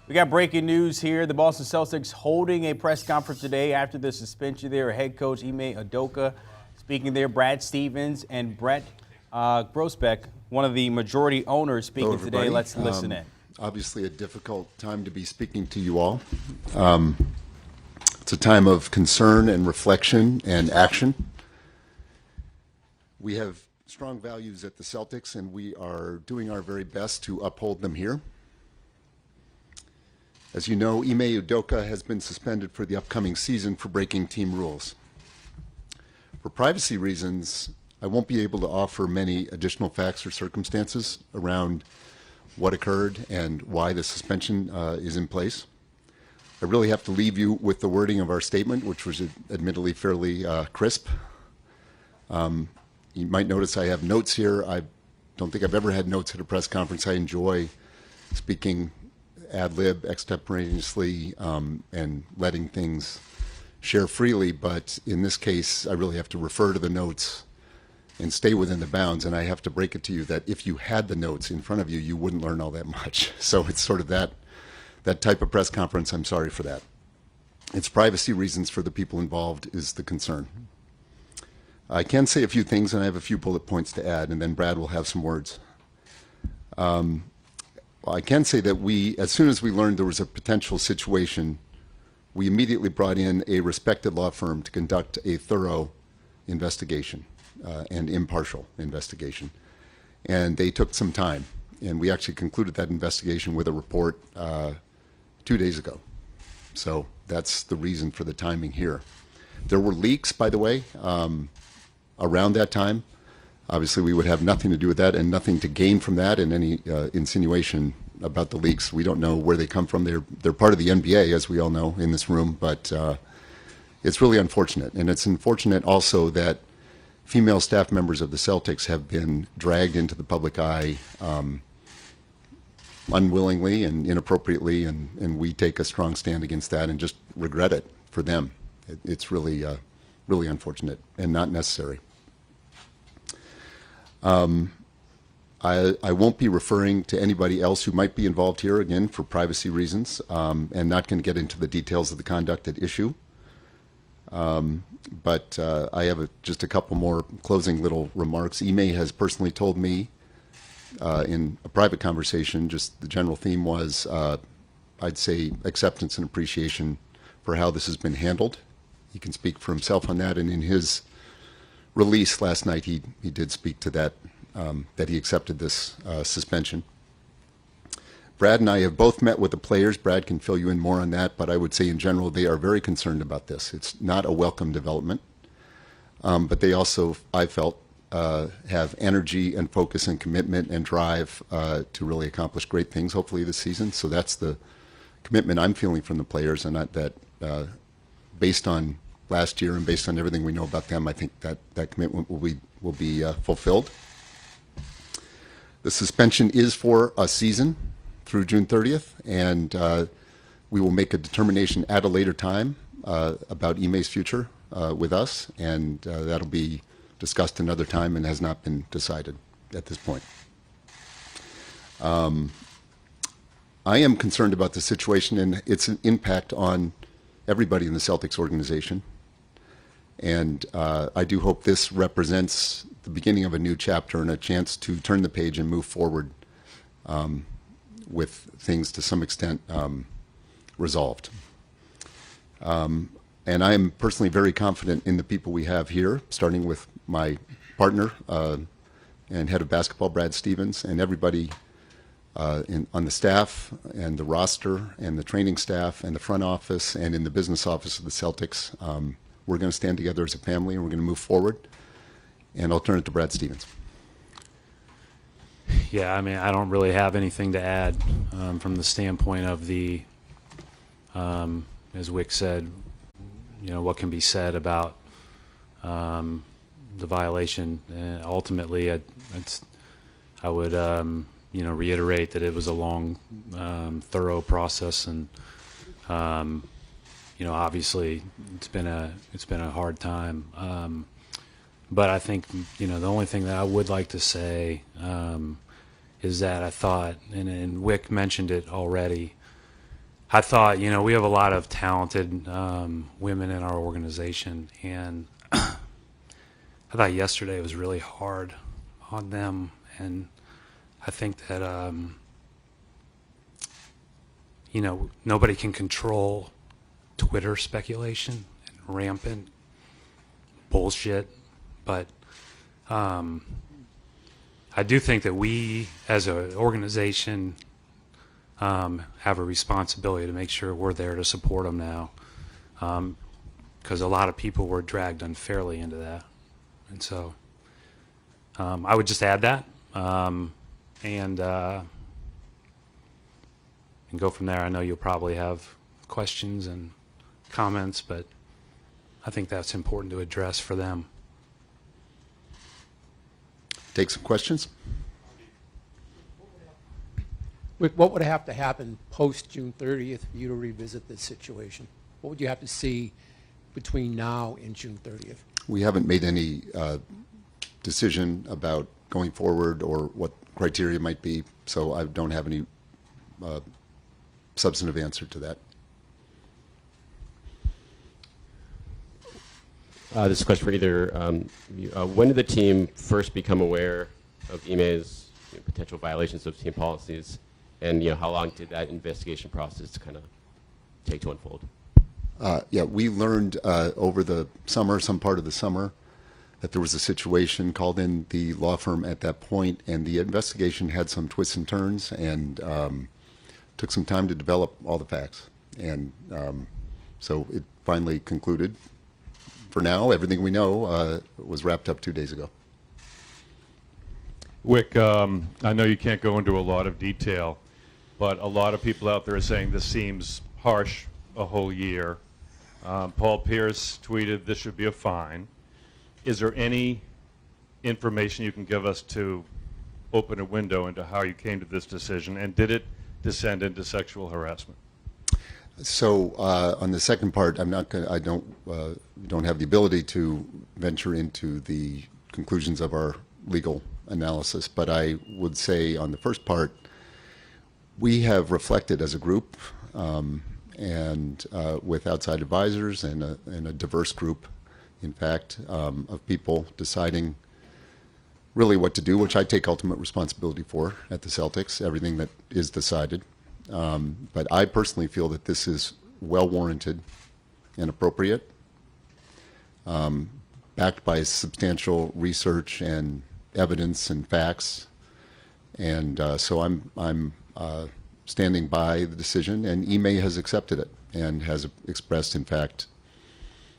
We got breaking news here. The Boston Celtics holding a press conference today after the suspension there. Head coach Ime Udoka speaking there. Brad Stevens and Brett Grosbeck, one of the majority owners, speaking today. Let's listen in. Obviously a difficult time to be speaking to you all. It's a time of concern and reflection and action. We have strong values at the Celtics, and we are doing our very best to uphold them here. As you know, Ime Udoka has been suspended for the upcoming season for breaking team rules. For privacy reasons, I won't be able to offer many additional facts or circumstances around what occurred and why the suspension is in place. I really have to leave you with the wording of our statement, which was admittedly fairly crisp. You might notice I have notes here. I don't think I've ever had notes at a press conference. I enjoy speaking ad lib, extemporaneously, and letting things share freely, but in this case, I really have to refer to the notes and stay within the bounds, and I have to break it to you that if you had the notes in front of you, you wouldn't learn all that much. So it's sort of that type of press conference. I'm sorry for that. It's privacy reasons for the people involved is the concern. I can say a few things, and I have a few bullet points to add, and then Brad will have some words. I can say that as soon as we learned there was a potential situation, we immediately brought in a respected law firm to conduct a thorough investigation and impartial investigation. And they took some time, and we actually concluded that investigation with a report 2 days ago. So that's the reason for the timing here. There were leaks, by the way, around that time. Obviously, we would have nothing to do with that and nothing to gain from that, and any insinuation about the leaks, we don't know where they come from. They're part of the NBA, as we all know in this room, but it's really unfortunate. And it's unfortunate also that female staff members of the Celtics have been dragged into the public eye unwillingly and inappropriately, and we take a strong stand against that and just regret it for them. It's really, really unfortunate and not necessary. I won't be referring to anybody else who might be involved here, again, for privacy reasons, and not going to get into the details of the conduct at issue. But I have just a couple more closing little remarks. Ime has personally told me in a private conversation, just the general theme was, I'd say, acceptance and appreciation for how this has been handled. He can speak for himself on that, and in his release last night, he did speak to that, that he accepted this suspension. Brad and I have both met with the players. Brad can fill you in more on that, but I would say in general they are very concerned about this. It's not a welcome development, but they also, I felt, have energy and focus and commitment and drive to really accomplish great things, hopefully this season. So that's the commitment I'm feeling from the players, and that based on last year and based on everything we know about them, I think that commitment will be fulfilled. The suspension is for a season through June 30th, and we will make a determination at a later time about Ime's future with us, and that'll be discussed another time and has not been decided at this point. I am concerned about the situation and its impact on everybody in the Celtics organization. And I do hope this represents the beginning of a new chapter and a chance to turn the page and move forward with things to some extent resolved. And I am personally very confident in the people we have here, starting with my partner and head of basketball, Brad Stevens, and everybody on the staff and the roster and the training staff and the front office and in the business office of the Celtics. We're going to stand together as a family, and we're going to move forward. And I'll turn it to Brad Stevens. Yeah, I mean, I don't really have anything to add from the standpoint of the, as Wick said, what can be said about the violation. And ultimately, I would, reiterate that it was a long, thorough process, and obviously it's been a hard time. But I think, the only thing that I would like to say is that I thought, and Wick mentioned it already, I thought, we have a lot of talented women in our organization, and I thought yesterday was really hard on them, and I think that, nobody can control Twitter speculation and rampant bullshit, but I do think that we, as an organization, have a responsibility to make sure we're there to support them now, because a lot of people were dragged unfairly into that, and so I would just add that, and go from there. I know you'll probably have questions and comments, but I think that's important to address for them. Take some questions. What would have to happen post June 30th for you to revisit this situation? What would you have to see between now and June 30th? We haven't made any decision about going forward or what criteria might be, so I don't have any substantive answer to that. This is a question for either. When did the team first become aware of Ime's potential violations of team policies, and how long did that investigation process kind of take to unfold? Yeah, we learned over the summer, some part of the summer, that there was a situation, called in the law firm at that point, and the investigation had some twists and turns, and took some time to develop all the facts. And so it finally concluded. For now, everything we know was wrapped up 2 days ago. Wick, I know you can't go into a lot of detail, but a lot of people out there are saying this seems harsh, a whole year. Paul Pierce tweeted this should be a fine. Is there any information you can give us to open a window into how you came to this decision, and did it descend into sexual harassment? So on the second part, I'm not going. I don't have the ability to venture into the conclusions of our legal analysis. But I would say on the first part, we have reflected as a group, and with outside advisors and a diverse group, in fact, of people deciding really what to do, which I take ultimate responsibility for at the Celtics. Everything that is decided. But I personally feel that this is well warranted and appropriate, backed by substantial research and evidence and facts, and so I'm standing by the decision. And Ime has accepted it and has expressed, in fact,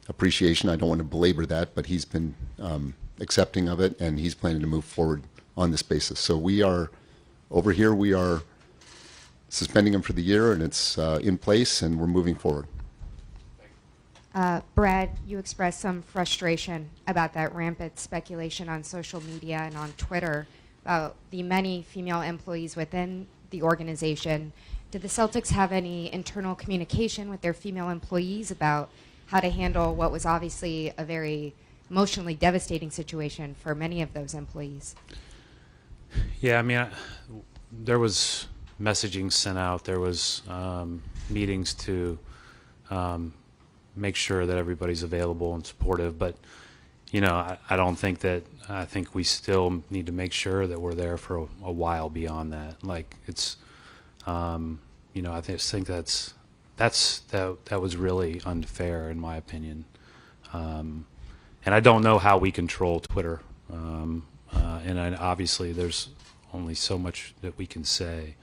appreciation. I don't want to belabor that, but he's been accepting of it, and he's planning to move forward on this basis. So we are over here. We are suspending him for the year, and it's in place, and we're moving forward. Brad, you expressed some frustration about that rampant speculation on social media and on Twitter about the many female employees within the organization. Did the Celtics have any internal communication with their female employees about how to handle what was obviously a very emotionally devastating situation for many of those employees? Yeah, I mean, there was messaging sent out. There was meetings to make sure that everybody's available and supportive. But, I don't think that, I think we still need to make sure that we're there for a while beyond that. Like, it's, I think that was really unfair, in my opinion. And I don't know how we control Twitter. And obviously there's only so much that we can say.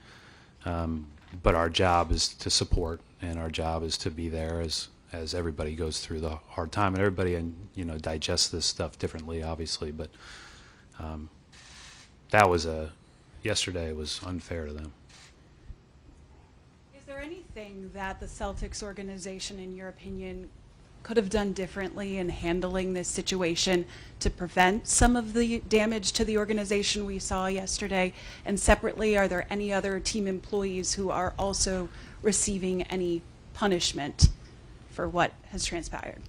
But our job is to support, and our job is to be there as everybody goes through the hard time, and everybody digests this stuff differently, obviously. But yesterday was unfair to them. Is there anything that the Celtics organization, in your opinion, could have done differently in handling this situation to prevent some of the damage to the organization we saw yesterday? And separately, are there any other team employees who are also receiving any punishment for what has transpired?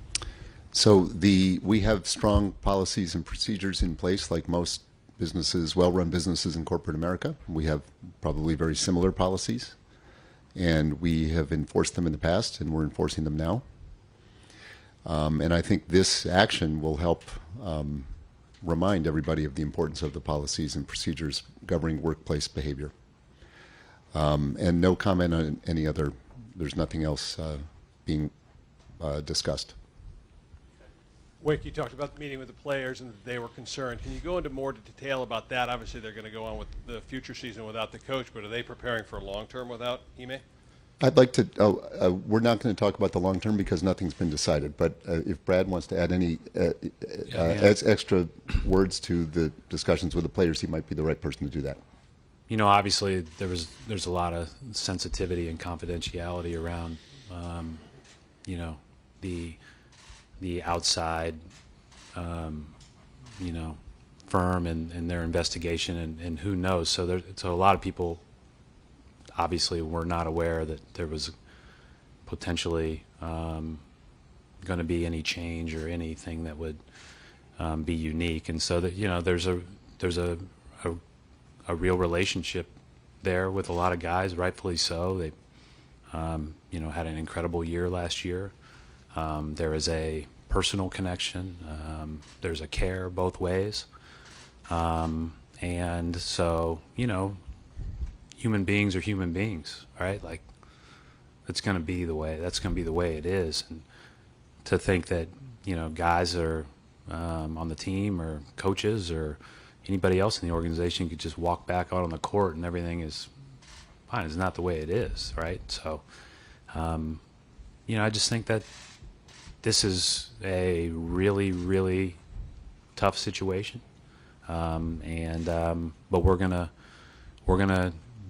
So we have strong policies and procedures in place, like most businesses, well-run businesses in corporate America. We have probably very similar policies. And we have enforced them in the past, and we're enforcing them now. And I think this action will help remind everybody of the importance of the policies and procedures governing workplace behavior. And no comment on any other, there's nothing else being discussed. Wick, you talked about the meeting with the players and that they were concerned. Can you go into more detail about that? Obviously, they're going to go on with the future season without the coach, but are they preparing for long-term without Ime? I'd like to, we're not going to talk about the long term because nothing's been decided, but if Brad wants to add any extra words to the discussions with the players, he might be the right person to do that. You know, obviously there's a lot of sensitivity and confidentiality around, you know, the outside, you know, firm and their investigation, and who knows. So a lot of people obviously were not aware that there was potentially going to be any change or anything that would be unique, and so that, you know, there's a real relationship there with a lot of guys, rightfully so. They you know, had an incredible year last year. There is a personal connection. There's a care both ways, and so, you know, human beings are human beings, right? Like, that's going to be the way it is. And to think that, you know, guys are on the team or coaches or anybody else in the organization could just walk back out on the court and everything is fine is not the way it is, right? So, you know, I just think that this is a really, really tough situation, but we're gonna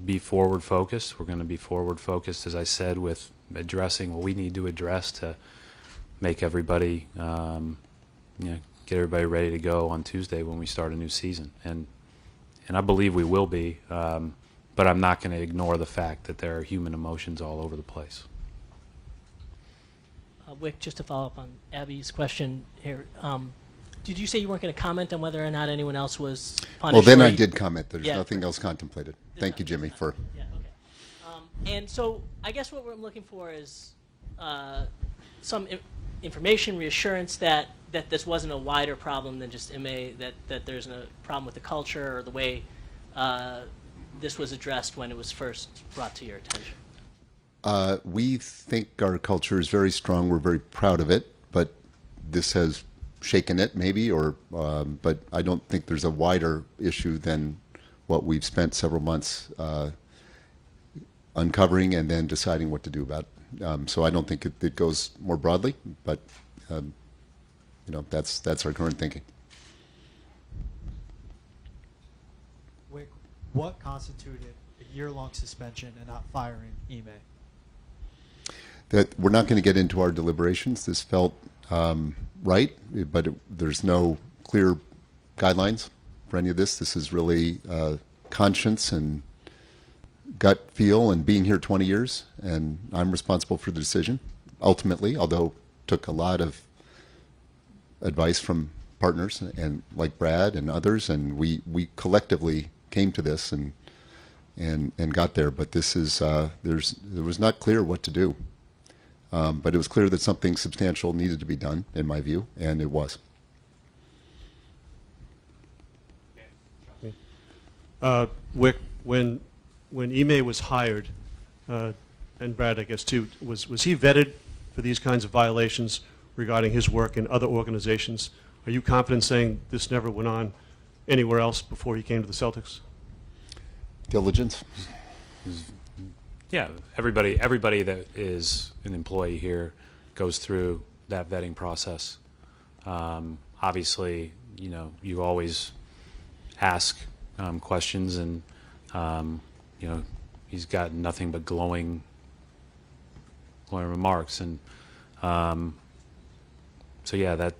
be forward focused. We're gonna be forward focused, as I said, with addressing what we need to address to make everybody, you know, get everybody ready to go on Tuesday when we start a new season. And I believe we will be, but I'm not going to ignore the fact that there are human emotions all over the place. Wick, just to follow up on Abby's question here, did you say you weren't going to comment on whether or not anyone else was punished? Well, then I did comment. There's Yeah. nothing else contemplated. Thank you, Jimmy, for... Yeah, okay. And so I guess what I'm looking for is some information, reassurance that this wasn't a wider problem than just Ime, that there's a problem with the culture or the way this was addressed when it was first brought to your attention. We think our culture is very strong. We're very proud of it, but this has shaken it, maybe, or but I don't think there's a wider issue than what we've spent several months uncovering and then deciding what to do about it. So I don't think it goes more broadly, but you know, that's our current thinking. Wick, what constituted a year-long suspension and not firing Ime? That we're not going to get into our deliberations. This felt right, but there's no clear guidelines for any of this. This is really conscience and gut feel and being here 20 years, and I'm responsible for the decision ultimately, although took a lot of advice from partners and like Brad and others, and we collectively came to this and got there. But this is there was not clear what to do, but it was clear that something substantial needed to be done, in my view, and it was. Wick, when Ime was hired, and Brad, I guess too, was he vetted for these kinds of violations regarding his work in other organizations? Are you confident saying this never went on anywhere else before he came to the Celtics? Diligence. Yeah, everybody that is an employee here goes through that vetting process. Obviously, you know, you always ask questions, and you know, he's got nothing but glowing remarks, and so yeah,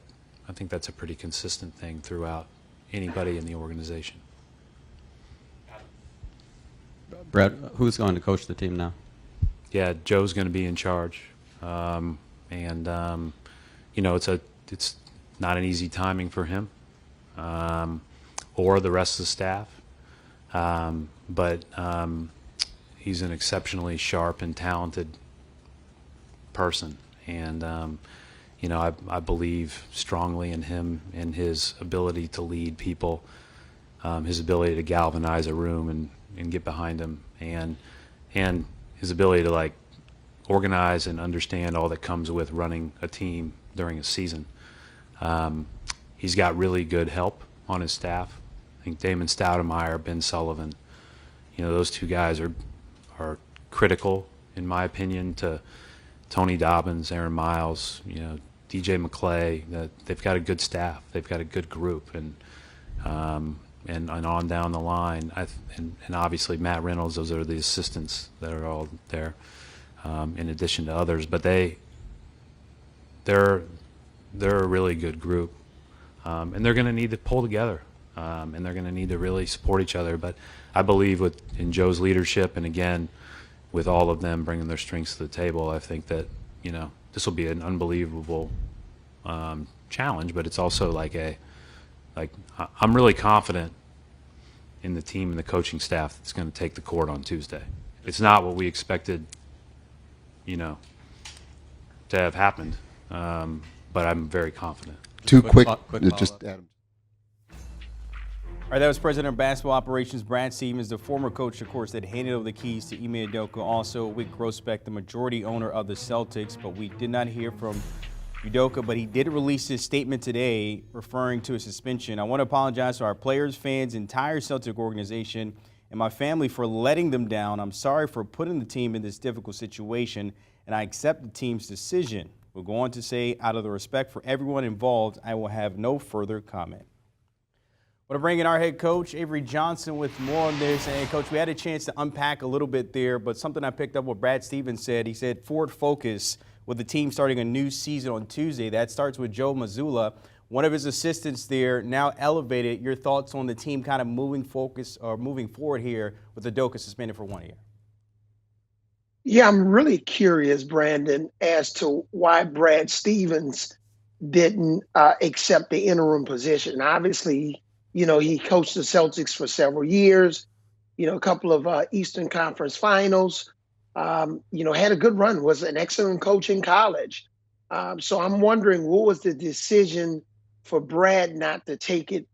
I think that's a pretty consistent thing throughout anybody in the organization. Brad, who's going to coach the team now? Yeah, Joe's going to be in charge, and you know, it's not an easy timing for him or the rest of the staff, but he's an exceptionally sharp and talented person, and I believe strongly in him and his ability to lead people, his ability to galvanize a room and get behind him, and his ability to like organize and understand all that comes with running a team during a season. He's got really good help on his staff. I think Damon Stoudemire, Ben Sullivan, those two guys are critical, in my opinion, to Tony Dobbins, Aaron Miles, DJ McClay. They've got a good staff. They've got a good group, and on down the line, and obviously Matt Reynolds. Those are the assistants that are all there, in addition to others. But they're a really good group, and they're going to need to pull together, and they're going to need to really support each other. But I believe in Joe's leadership, and again, with all of them bringing their strengths to the table, I think that this will be an unbelievable challenge. But it's also I'm really confident in the team and the coaching staff that's going to take the court on Tuesday. It's not what we expected, to have happened, but I'm very confident. Two Quick quick, just follow-up. Adam. All right, that was President of Basketball Operations Brad Stevens, the former coach, of course, that handed over the keys to Ime Udoka. Also, Wyc Grousbeck, the majority owner of the Celtics. But we did not hear from Udoka, but he did release his statement today referring to a suspension. I want to apologize to our players, fans, entire Celtic organization, and my family for letting them down. I'm sorry for putting the team in this difficult situation, and I accept the team's decision. We'll go on to say, out of the respect for everyone involved, I will have no further comment. We're bringing our head coach, Avery Johnson, with more on this. And, Coach, we had a chance to unpack a little bit there, but something I picked up what Brad Stevens said. He said forward focus with the team starting a new season on Tuesday. That starts with Joe Mazzulla, one of his assistants there, now elevated. Your thoughts on the team kind of moving forward here with Udoka suspended for 1 year? Yeah, I'm really curious, Brandon, as to why Brad Stevens didn't accept the interim position. Obviously, he coached the Celtics for several years, a couple of Eastern Conference finals, had a good run, was an excellent coach in college. So I'm wondering, what was the decision for Brad not to take it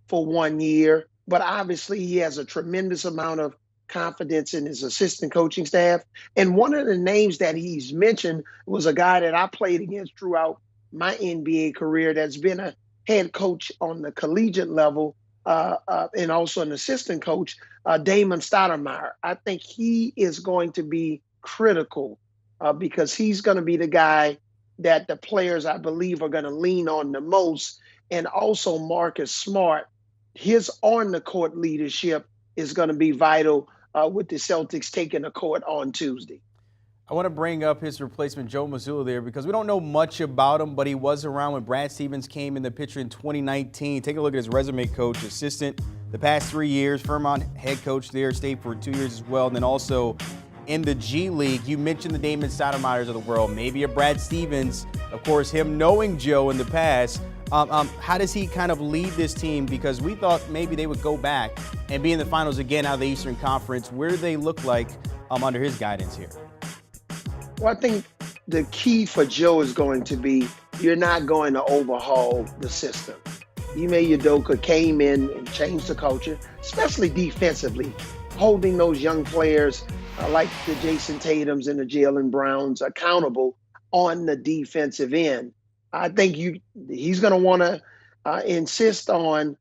for 1 year? But obviously he has a tremendous amount of confidence in his assistant coaching staff. And one of the names that he's mentioned was a guy that I played against throughout my NBA career that's been a head coach on the collegiate level and also an assistant coach, Damon Stoudemire. I think he is going to be critical because he's going to be the guy that the players, I believe, are going to lean on the most. And also Marcus Smart, his on-the-court leadership is going to be vital with the Celtics taking the court on Tuesday. I want to bring up his replacement, Joe Mazzulla, there because we don't know much about him, but he was around when Brad Stevens came in the picture in 2019. Take a look at his resume, Coach. Assistant the past 3 years, Fairmont head coach there, stayed for 2 years as well. And then also in the G League, you mentioned the Damon Stoudemires of the world, maybe a Brad Stevens. Of course, him knowing Joe in the past, how does he kind of lead this team? Because we thought maybe they would go back and be in the finals again out of the Eastern Conference. Where do they look like under his guidance here? Well, I think the key for Joe is going to be you're not going to overhaul the system. Ime Udoka came in and changed the culture, especially defensively, holding those young players like the Jason Tatums and the Jaylen Browns accountable on the defensive end. I think he's going to want to insist on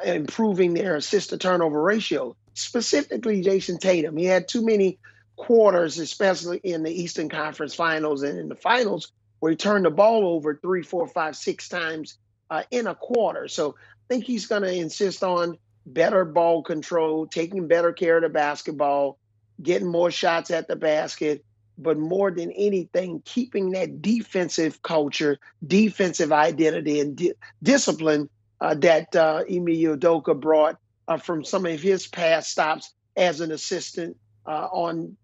improving their assist-to-turnover ratio, specifically Jason Tatum. He had too many quarters, especially in the Eastern Conference Finals and in the finals, where he turned the ball over 3, 4, 5, 6 times in a quarter. So I think he's going to insist on better ball control, taking better care of the basketball, getting more shots at the basket, but more than anything, keeping that defensive culture, defensive identity, and discipline that Ime Udoka brought from some of his past stops as an assistant on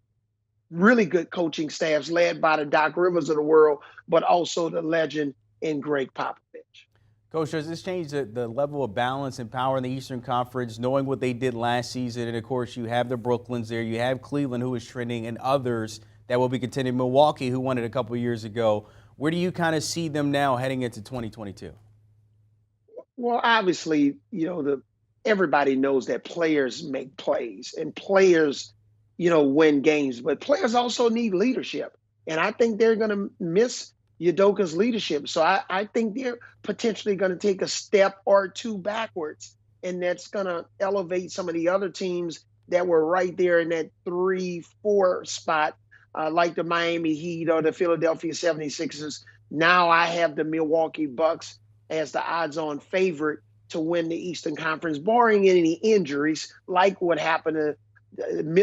really good coaching staffs led by the Doc Rivers of the world, but also the legend in Greg Popovich. Coach, does this change the level of balance and power in the Eastern Conference, knowing what they did last season? And, of course, you have the Brooklyns there. You have Cleveland, who is trending, and others that will be contending. Milwaukee, who won it a couple of years ago. Where do you kind of see them now heading into 2022? Well, obviously, everybody knows that players make plays and players, win games, but players also need leadership. And I think they're going to miss Udoka's leadership. So I think they're potentially going to take a step or two backwards. And that's going to elevate some of the other teams that were right there in that 3-4 spot, like the Miami Heat or the Philadelphia 76ers. Now I have the Milwaukee Bucks as the odds-on favorite to win the Eastern Conference, barring any injuries like what happened to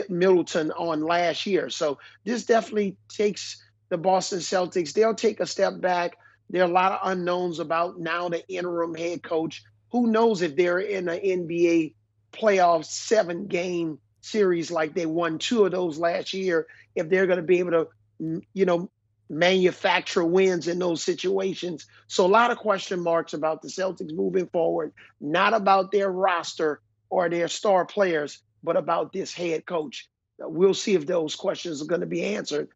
Middleton on last year. So this definitely takes the Boston Celtics. They'll take a step back. There are a lot of unknowns about now the interim head coach. Who knows if they're in an NBA playoff 7-game series like they won 2 of those last year, if they're going to be able to, manufacture wins in those situations. So a lot of question marks about the Celtics moving forward, not about their roster or their star players, but about this head coach. We'll see if those questions are going to be answered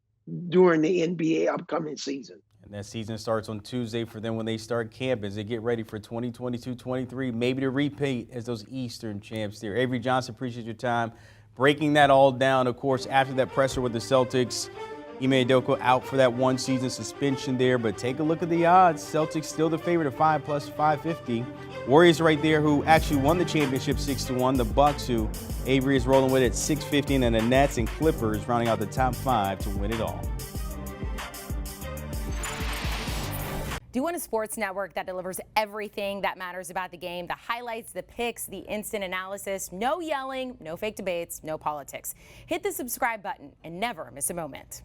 during the NBA upcoming season. And that season starts on Tuesday for them when they start camp as they get ready for 2022-23, maybe to repeat as those Eastern champs there. Avery Johnson, appreciate your time breaking that all down. Of course, after that presser with the Celtics, Ime Udoka out for that 1-season suspension there, but take a look at the odds. Celtics still the favorite at 5 plus 550. Warriors right there who actually won the championship 6-1. The Bucks who Avery is rolling with at 650, and then the Nets and Clippers rounding out the top 5 to win it all. Do you want a sports network that delivers everything that matters about the game? The highlights, the picks, the instant analysis, no yelling, no fake debates, no politics. Hit the subscribe button and never miss a moment.